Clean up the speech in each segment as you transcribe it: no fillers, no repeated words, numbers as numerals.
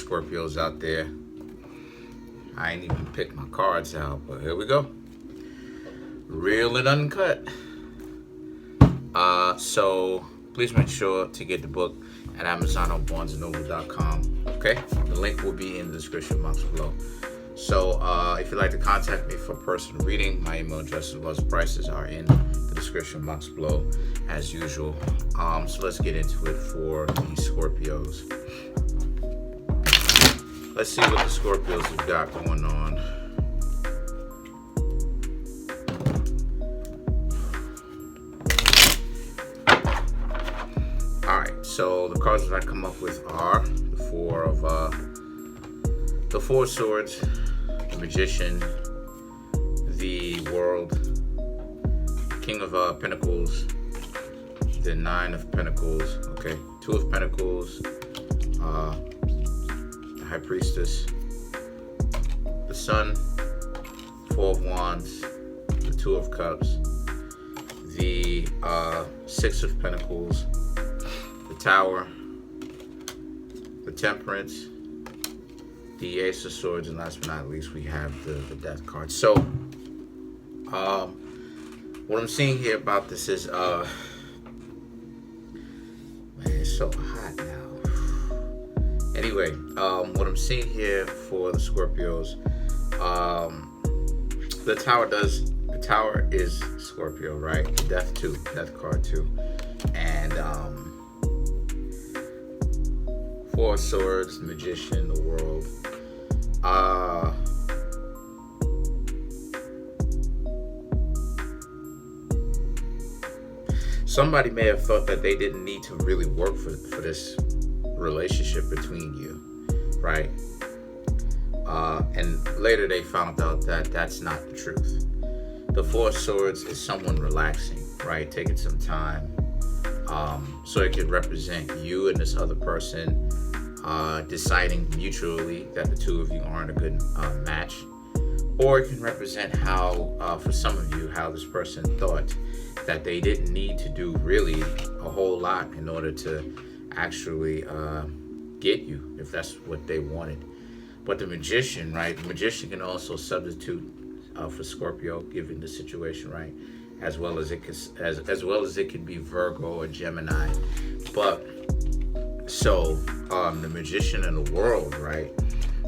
Scorpios out there. I ain't even picked my cards out, but here we go. Real and uncut. So please make sure to get the book at Amazon or BarnesandNoble.com. Okay, the link will be in the description box below. So if you'd like to contact me for personal reading, my email address as well as prices are in the description box below as usual. So let's get into it for the Scorpios. Let's see what the Scorpios have got going on. Alright, so the cards that I come up with are the Four of Swords, the Magician, the World, King of Pentacles, the Nine of Pentacles, okay, Two of Pentacles, the High Priestess, the Sun, Four of Wands, the Two of Cups, the Six of Pentacles, the Tower, the Temperance, the Ace of Swords, and last but not least, we have the Death card. So, what I'm seeing here about this is, man, it's so hot now. Anyway, what I'm seeing here for the Scorpios, the Tower is Scorpio, right? Death card too, and Four of Swords, the Magician, the World. Somebody may have thought that they didn't need to really work for this relationship between you, right? And later they found out that that's not the truth. The Four of Swords is someone relaxing, right? Taking some time, so it could represent you and this other person deciding mutually that the two of you aren't a good match. Or it can represent how, for some of you, how this person thought that they didn't need to do really a whole lot in order to actually get you, if that's what they wanted. But the Magician, right? The Magician can also substitute for Scorpio, given the situation, right? As well as it could be Virgo or Gemini. But so the Magician and the World, right,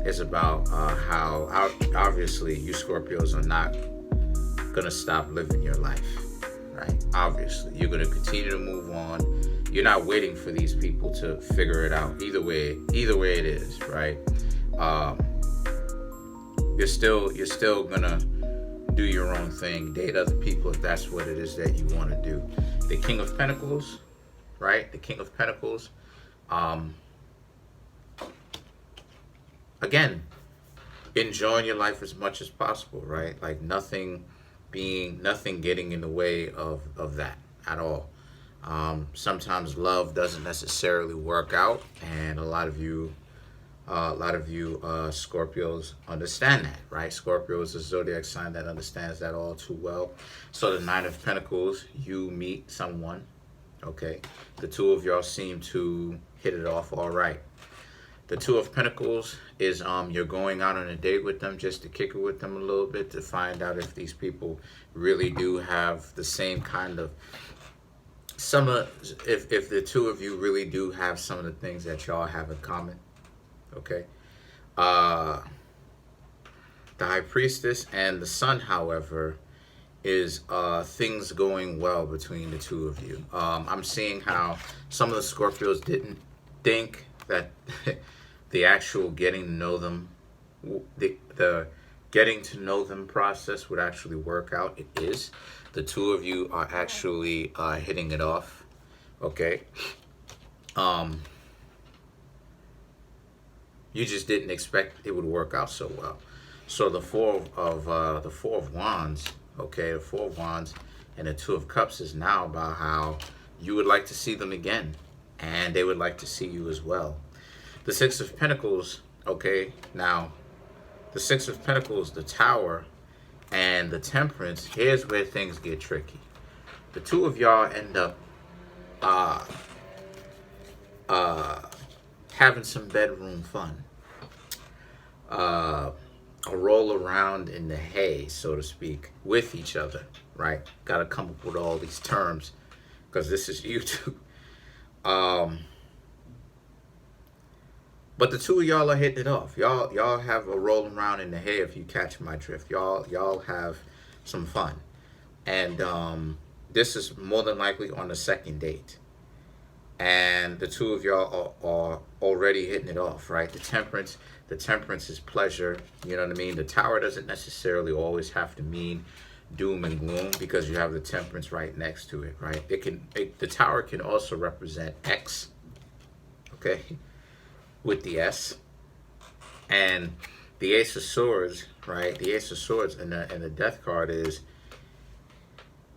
is about how obviously you Scorpios are not gonna stop living your life, right? Obviously, you're gonna continue to move on. You're not waiting for these people to figure it out. Either way it is, right? You're still gonna do your own thing, date other people if that's what it is that you want to do. The King of Pentacles, right? The King of Pentacles. Again, enjoying your life as much as possible, right? Like nothing getting in the way of that at all. Sometimes love doesn't necessarily work out, and a lot of you Scorpios understand that, right? Scorpio is a zodiac sign that understands that all too well. So the Nine of Pentacles, you meet someone, okay? The two of y'all seem to hit it off all right. The Two of Pentacles is you're going out on a date with them just to kick it with them a little bit to find out if these people really do have the same kind of if the two of you really do have some of the things that y'all have in common. Okay. The High Priestess and the Sun, however, is things going well between the two of you. I'm seeing how some of the Scorpios didn't think that the actual getting to know them, the getting to know them process would actually work out. It is. The two of you are actually hitting it off. Okay. You just didn't expect it would work out so well. So the Four of Wands, okay, the Four of Wands and the Two of Cups is now about how you would like to see them again, and they would like to see you as well. The Six of Pentacles, okay, now the Six of Pentacles, the Tower, and the Temperance. Here's where things get tricky. The two of y'all end up having some bedroom fun. uh, a roll around in the hay, so to speak, with each other, right? Got to come up with all these terms because this is YouTube. Um, but the two of y'all are hitting it off. Y'all have a roll around in the hay, if you catch my drift. Y'all have some fun, and this is more than likely on the second date. And the two of y'all are already hitting it off, right? The temperance is pleasure. You know what I mean? The tower doesn't necessarily always have to mean doom and gloom because you have the temperance right next to it, right? The tower can also represent X, okay, with the S, and the Ace of Swords, right? The Ace of Swords and the Death card is,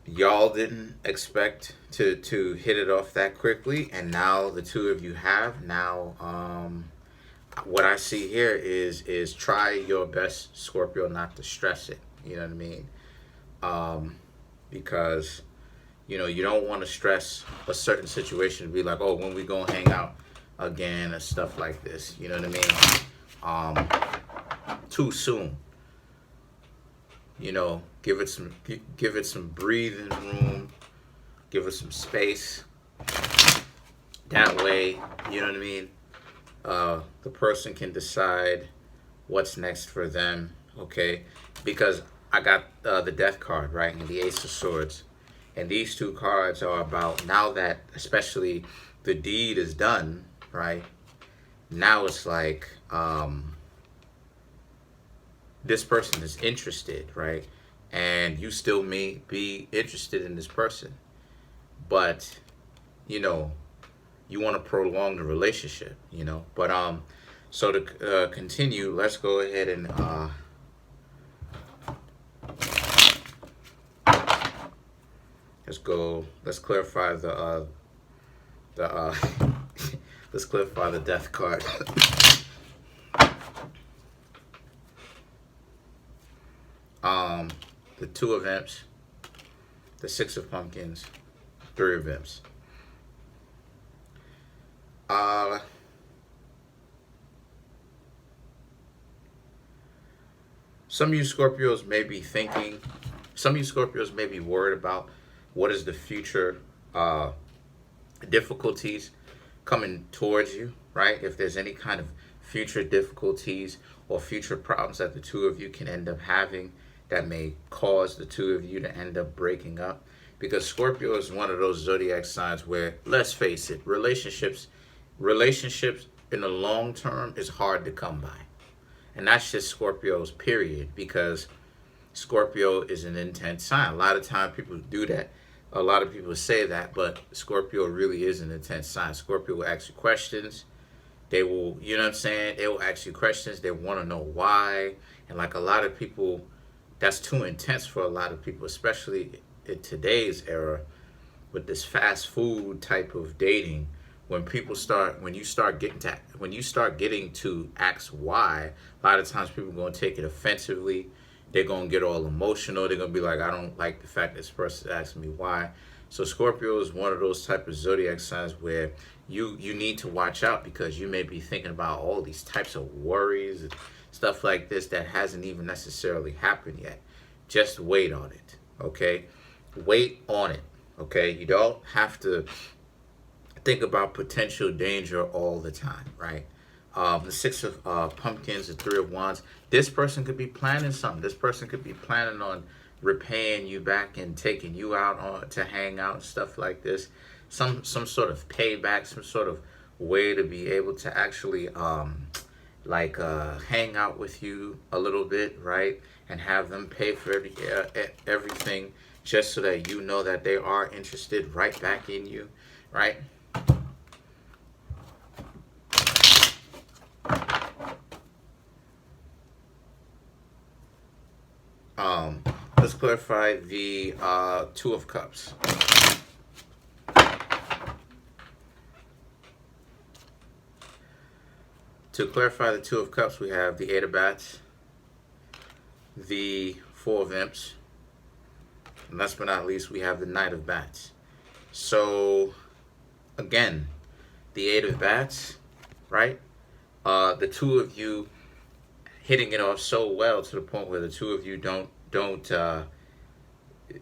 y'all didn't expect to hit it off that quickly, and now the two of you have. Now, what I see here is try your best, Scorpio, not to stress it. You know what I mean? Because you don't want to stress a certain situation to be like, oh, when we gonna hang out again and stuff like this. You know what I mean? Too soon. Give it some breathing room, give it some space. That way, you know what I mean, the person can decide what's next for them, okay? Because I got the Death card, right, and the Ace of Swords, and these two cards are about, now that especially the deed is done, right? Now it's like, this person is interested, right? And you still may be interested in this person, but you want to prolong the relationship, but so to continue, let's go ahead and let's clarify the let's clarify the Death card. The Two of Imps, the Six of Pumpkins, Three of Imps. Some of you Scorpios may be thinking, some of you Scorpios may be worried about what is the future difficulties coming towards you, right? If there's any kind of future difficulties or future problems that the two of you can end up having that may cause the two of you to end up breaking up. Because Scorpio is one of those zodiac signs where, let's face it, relationships in the long term is hard to come by. And that's just Scorpio's period, because Scorpio is an intense sign. A lot of times people do that. A lot of people say that, but Scorpio really is an intense sign. Scorpio will ask you questions. They will, you know what I'm saying? They will ask you questions. They want to know why. And like a lot of people, that's too intense for a lot of people, especially in today's era with this fast food type of dating. When you start getting to ask why, a lot of times people are going to take it offensively. They're going to get all emotional. They're going to be like, I don't like the fact this person is asking me why. So Scorpio is one of those type of zodiac signs where you need to watch out, because you may be thinking about all these types of worries and stuff like this that hasn't even necessarily happened yet. Just wait on it, okay? Wait on it, okay? You don't have to think about potential danger all the time, right? The Six of Pumpkins, the Three of Wands. This person could be planning something. This person could be planning on repaying you back and taking you out to hang out and stuff like this. Some sort of payback, some sort of way to be able to actually hang out with you a little bit, right? And have them pay for everything, just so that you know that they are interested right back in you, right? Let's clarify the Two of Cups. To clarify the Two of Cups, we have the Eight of Bats, the Four of Imps, and last but not least, we have the Knight of Bats. So, again, the Eight of Bats, right? The two of you hitting it off so well to the point where the two of you don't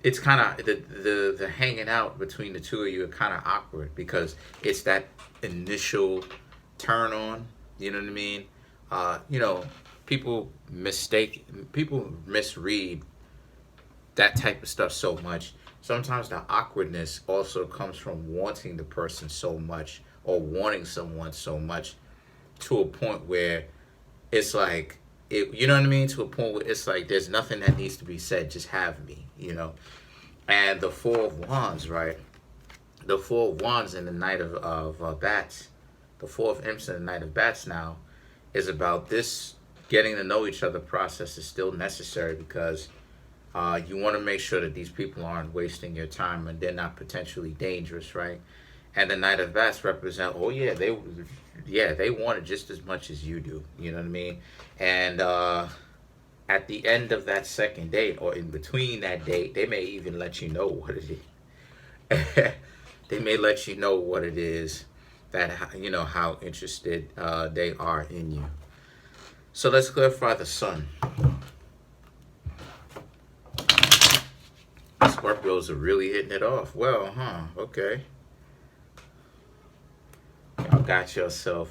it's kind of the hanging out between the two of you are kind of awkward because it's that initial turn on. You know what I mean? You know, people misread that type of stuff so much. Sometimes the awkwardness also comes from wanting the person so much or wanting someone so much to a point where it's like you know what I mean, to a point where it's like there's nothing that needs to be said, just have me, you know. And the Four of Wands, right? The Four of Wands and the Knight of Bats, the Four of Imps and the Knight of Bats now is about this getting to know each other process is still necessary because you want to make sure that these people aren't wasting your time and they're not potentially dangerous, right? And the Knight of Bats represent, oh yeah, they want it just as much as you do. You know what I mean? And at the end of that second date or in between that date, they may even let you know what it is. They may let you know what it is that, you know, how interested they are in you. So let's clarify the Sun. Scorpios are really hitting it off. Well, okay. Y'all got yourself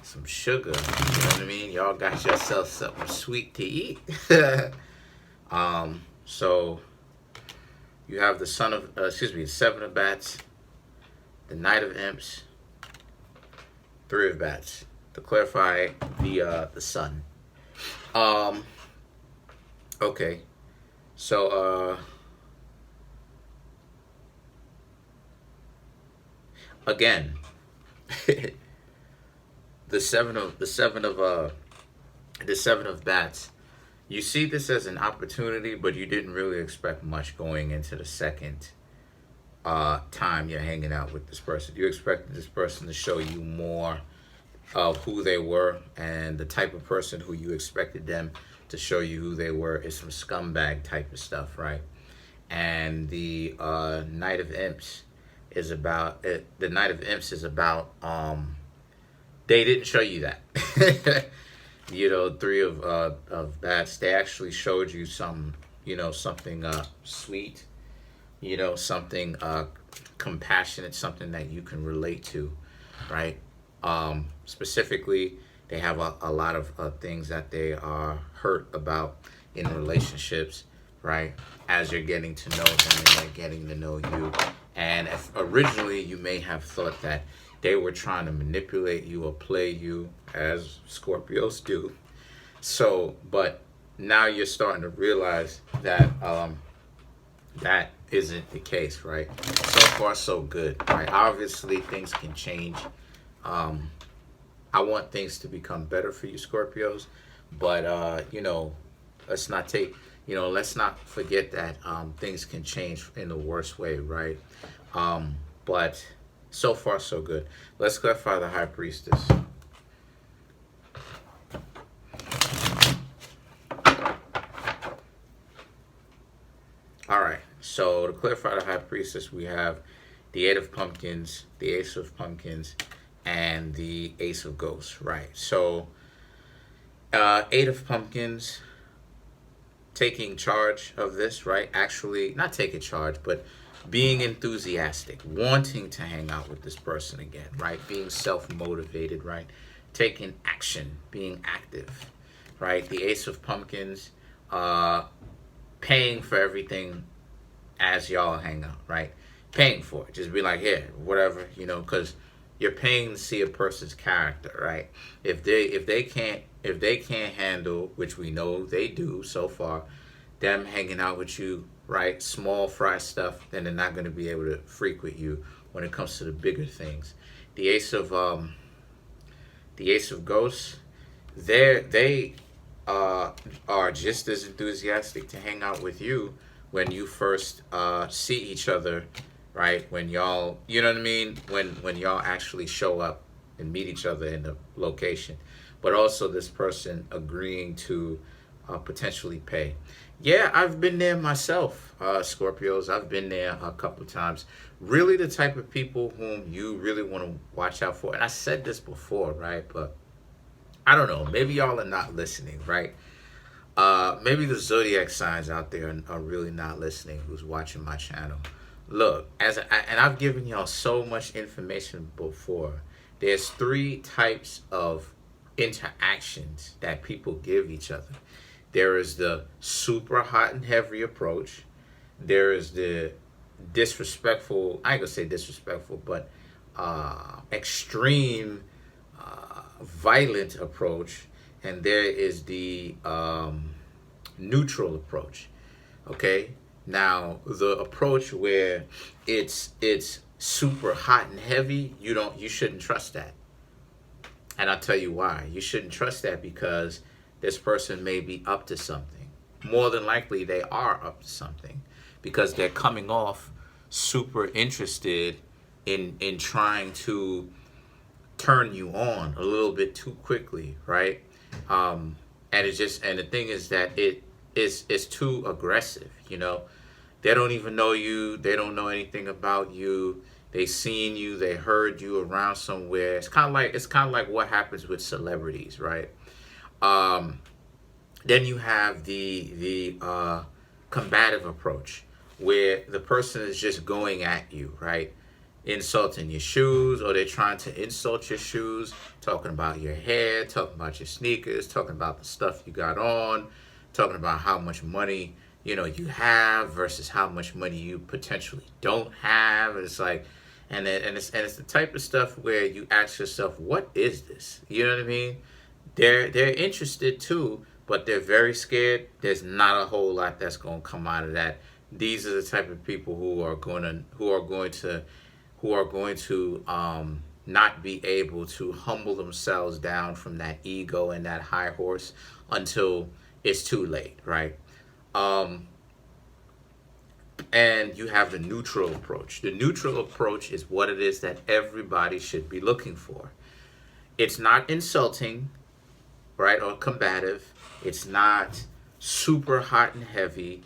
some sugar. You know what I mean? Y'all got yourself something sweet to eat. So you have the the Seven of Bats, the Knight of Imps, Three of Bats. To clarify the Sun. Okay. So again, the seven of bats. You see this as an opportunity, but you didn't really expect much going into the second time you're hanging out with this person. You expected this person to show you more of who they were, and the type of person who you expected them to show you who they were is some scumbag type of stuff, right? And the Knight of Imps is about the Knight of Imps is about they didn't show you that. You know, Three of Bats, they actually showed you some, you know, something sweet, you know, something compassionate, something that you can relate to, right? Specifically, they have a lot of things that they are hurt about in relationships, right? As you're getting to know them and they're getting to know you. And if originally you may have thought that they were trying to manipulate you or play you, as Scorpios do. So, but now you're starting to realize that that isn't the case, right? So far, so good, right? Obviously, things can change. I want things to become better for you, Scorpios, but you know, let's not forget that things can change in the worst way, right? But so far, so good. Let's clarify the High Priestess. All right, so to clarify the High Priestess, we have the Eight of Pumpkins, the Ace of Pumpkins, and the Ace of Ghosts, right? So, Eight of Pumpkins, taking charge of this, right? Actually, not taking charge, but being enthusiastic, wanting to hang out with this person again, right? Being self-motivated, right? Taking action, being active, right? The Ace of Pumpkins, paying for everything as y'all hang out, right? Paying for it. Just be like, here, whatever, you know, because you're paying to see a person's character, right? If they can't handle, which we know they do so far, them hanging out with you, right? Small fry stuff, then they're not going to be able to frequent you when it comes to the bigger things. The Ace of Ghosts, they are just as enthusiastic to hang out with you when you first see each other, right? When y'all, you know what I mean? When y'all actually show up and meet each other in the location. But also this person agreeing to potentially pay. Yeah, I've been there myself, Scorpios. I've been there a couple of times. Really the type of people whom you really want to watch out for. And I said this before, right? But I don't know. Maybe y'all are not listening, right? Maybe the zodiac signs out there are really not listening. Who's watching my channel? Look, and I've given y'all so much information before. There's 3 types of interactions that people give each other. There is the super hot and heavy approach. There is the disrespectful, I ain't gonna say disrespectful, but extreme violent approach. And there is the neutral approach. Okay, now the approach where it's super hot and heavy, you shouldn't trust that. And I'll tell you why. You shouldn't trust that because this person may be up to something. More than likely, they are up to something because they're coming off super interested in trying to turn you on a little bit too quickly, right? And the thing is that it's too aggressive. You know, they don't even know you. They don't know anything about you. They seen you, they heard you around somewhere. It's kind of like what happens with celebrities, right? Then you have the combative approach, where the person is just going at you, right? Insulting your shoes, or they're trying to insult your shoes, talking about your hair, talking about your sneakers, talking about the stuff you got on, talking about how much money you have versus how much money you potentially don't have. It's like, and it's the type of stuff where you ask yourself, what is this? You know what I mean? They're interested too, but they're very scared. There's not a whole lot that's going to come out of that. These are the type of people who are going to not be able to humble themselves down from that ego and that high horse until it's too late, right? And you have the neutral approach. The neutral approach is what it is that everybody should be looking for. It's not insulting, right, or combative. It's not super hot and heavy.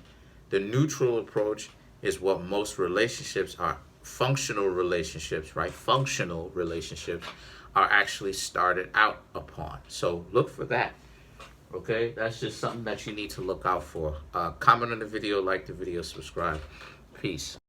The neutral approach is what most relationships are, functional relationships, right? Functional relationships are actually started out upon. So look for that. Okay, that's just something that you need to look out for. Comment on the video, like the video, subscribe. Peace.